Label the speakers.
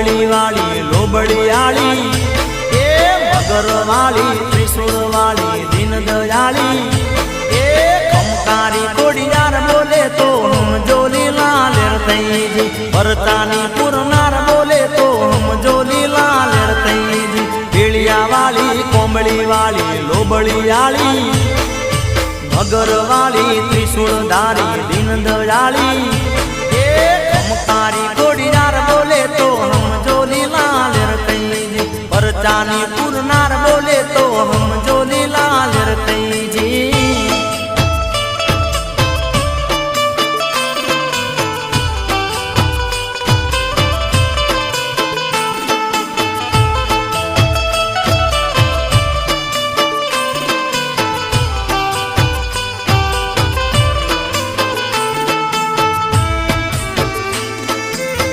Speaker 1: કોમળી વાળી લોબડી આળી એ મગર વાળી ત્રિશુળ વાળી દીન દયાળી એ ખમકારી કોડિયાર બોલે તો જોલી લાલ થઈ ભરતાની પુરનાર બોલે તો જોલી લાલ થઈ પીળિયા વાળી કોમળી વાળી લોબડી આળી મગર વાળી ત્રિશુળ ધારી દીન દયાળી એ ખમકારી કોડિયાર બોલે તો જોલી લાલ થઈ ભરતાની